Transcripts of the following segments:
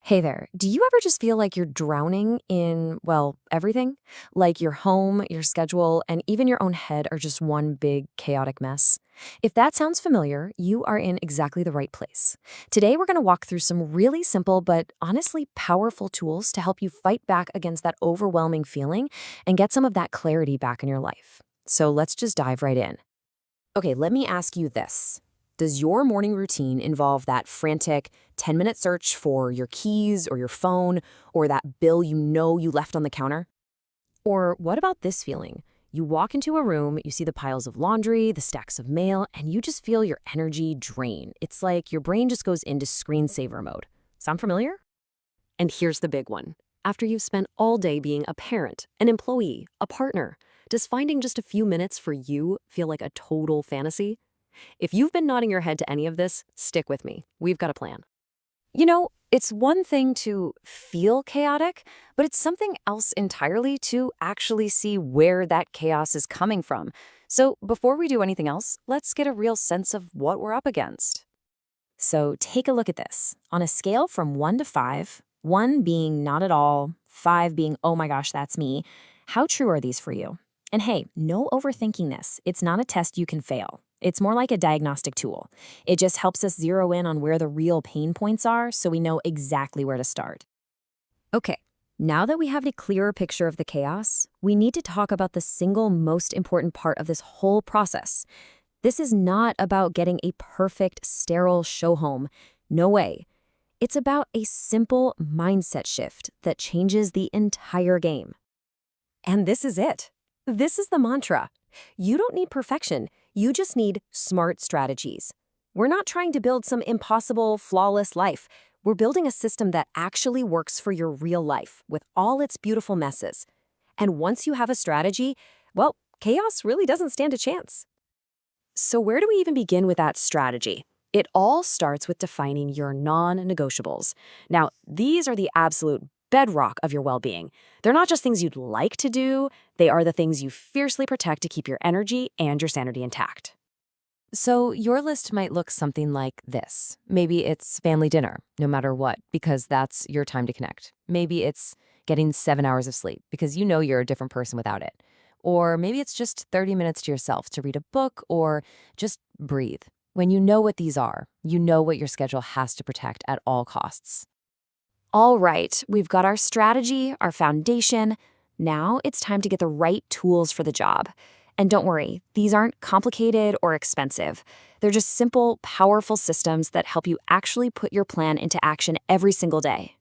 Hey there. Do you ever just feel like you're drowning in, well, everything? Like your home, your schedule, and even your own head are just one big chaotic mess? If that sounds familiar, you are in exactly the right place. Today, we're going to walk through some really simple but honestly powerful tools to help you fight back against that overwhelming feeling and get some of that clarity back in your life. So let's just dive right in. Okay, let me ask you this. Does your morning routine involve that frantic 10-minute search for your keys or your phone or that bill you know you left on the counter? Or what about this feeling? You walk into a room, you see the piles of laundry, the stacks of mail, and you just feel your energy drain. It's like your brain just goes into screensaver mode. Sound familiar? And here's the big one. After you've spent all day being a parent, an employee, a partner, does finding just a few minutes for you feel like a total fantasy? If you've been nodding your head to any of this, stick with me. We've got a plan. It's one thing to feel chaotic, but it's something else entirely to actually see where that chaos is coming from. So before we do anything else, let's get a real sense of what we're up against. So take a look at this. On a scale from 1 to 5, 1 being not at all, 5 being, oh my gosh, that's me, how true are these for you? And hey, no overthinking this. It's not a test you can fail. It's more like a diagnostic tool. It just helps us zero in on where the real pain points are so we know exactly where to start. Okay, now that we have a clearer picture of the chaos, we need to talk about the single most important part of this whole process. This is not about getting a perfect, sterile show home. No way. It's about a simple mindset shift that changes the entire game. And this is it. This is the mantra. You don't need perfection. You just need smart strategies. We're not trying to build some impossible, flawless life. We're building a system that actually works for your real life with all its beautiful messes. And once you have a strategy, well, chaos really doesn't stand a chance. So where do we even begin with that strategy? It all starts with defining your non-negotiables. Now, these are the absolute bedrock of your well-being. They're not just things you'd like to do, they are the things you fiercely protect to keep your energy and your sanity intact. So your list might look something like this. Maybe it's family dinner, no matter what, because that's your time to connect. Maybe it's getting 7 hours of sleep, because you know you're a different person without it. Or maybe it's just 30 minutes to yourself to read a book or just breathe. When you know what these are, you know what your schedule has to protect at all costs. All right, we've got our strategy, our foundation. Now it's time to get the right tools for the job. And don't worry, these aren't complicated or expensive. They're just simple, powerful systems that help you actually put your plan into action every single day.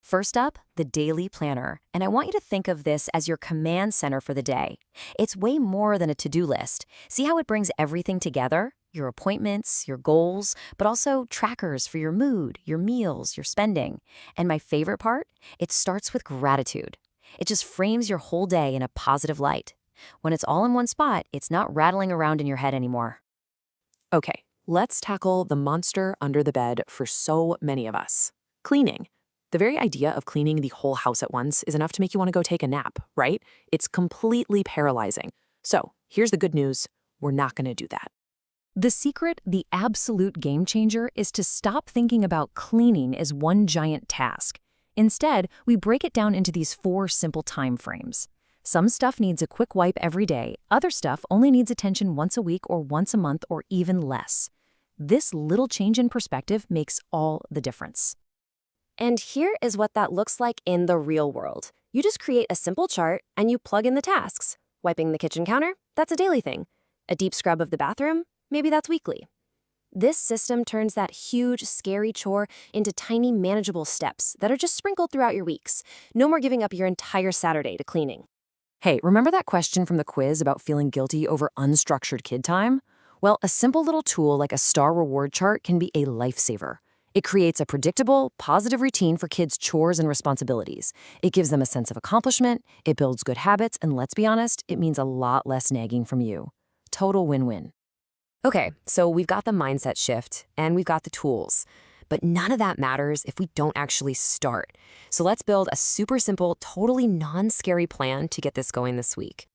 First up, the daily planner. And I want you to think of this as your command center for the day. It's way more than a to-do list. See how it brings everything together? Your appointments, your goals, but also trackers for your mood, your meals, your spending. And my favorite part? It starts with gratitude. It just frames your whole day in a positive light. When it's all in one spot, it's not rattling around in your head anymore. Okay, let's tackle the monster under the bed for so many of us. Cleaning. The very idea of cleaning the whole house at once is enough to make you want to go take a nap, right? It's completely paralyzing. So here's the good news. We're not going to do that. The secret, the absolute game changer, is to stop thinking about cleaning as one giant task. Instead, we break it down into these 4 simple time frames. Some stuff needs a quick wipe every day. Other stuff only needs attention once a week or once a month or even less. This little change in perspective makes all the difference. And here is what that looks like in the real world. You just create a simple chart and you plug in the tasks. Wiping the kitchen counter? That's a daily thing. A deep scrub of the bathroom? Maybe that's weekly. This system turns that huge, scary chore into tiny, manageable steps that are just sprinkled throughout your weeks. No more giving up your entire Saturday to cleaning. Hey, remember that question from the quiz about feeling guilty over unstructured kid time? Well, a simple little tool like a star reward chart can be a lifesaver. It creates a predictable, positive routine for kids' chores and responsibilities. It gives them a sense of accomplishment, it builds good habits, and let's be honest, it means a lot less nagging from you. Total win-win. Okay, so we've got the mindset shift, and we've got the tools. But none of that matters if we don't actually start. So let's build a super simple, totally non-scary plan to get this going this week.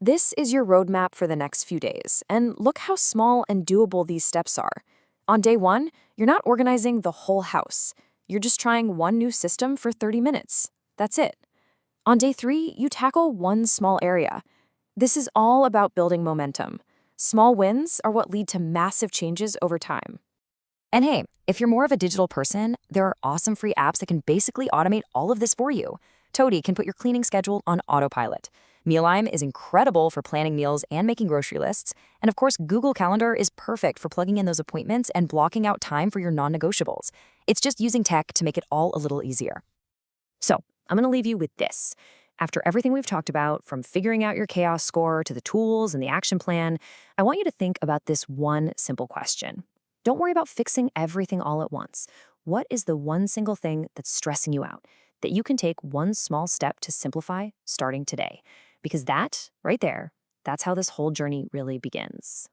This is your roadmap for the next few days, and look how small and doable these steps are. On day 1, you're not organizing the whole house. You're just trying one new system for 30 minutes. That's it. On day 3, you tackle one small area. This is all about building momentum. Small wins are what lead to massive changes over time. And hey, if you're more of a digital person, there are awesome free apps that can basically automate all of this for you. Toady can put your cleaning schedule on autopilot. Mealime is incredible for planning meals and making grocery lists. And of course, Google Calendar is perfect for plugging in those appointments and blocking out time for your non-negotiables. It's just using tech to make it all a little easier. So, I'm going to leave you with this. After everything we've talked about, from figuring out your chaos score to the tools and the action plan, I want you to think about this one simple question. Don't worry about fixing everything all at once. What is the one single thing that's stressing you out that you can take one small step to simplify starting today? Because that, right there, that's how this whole journey really begins.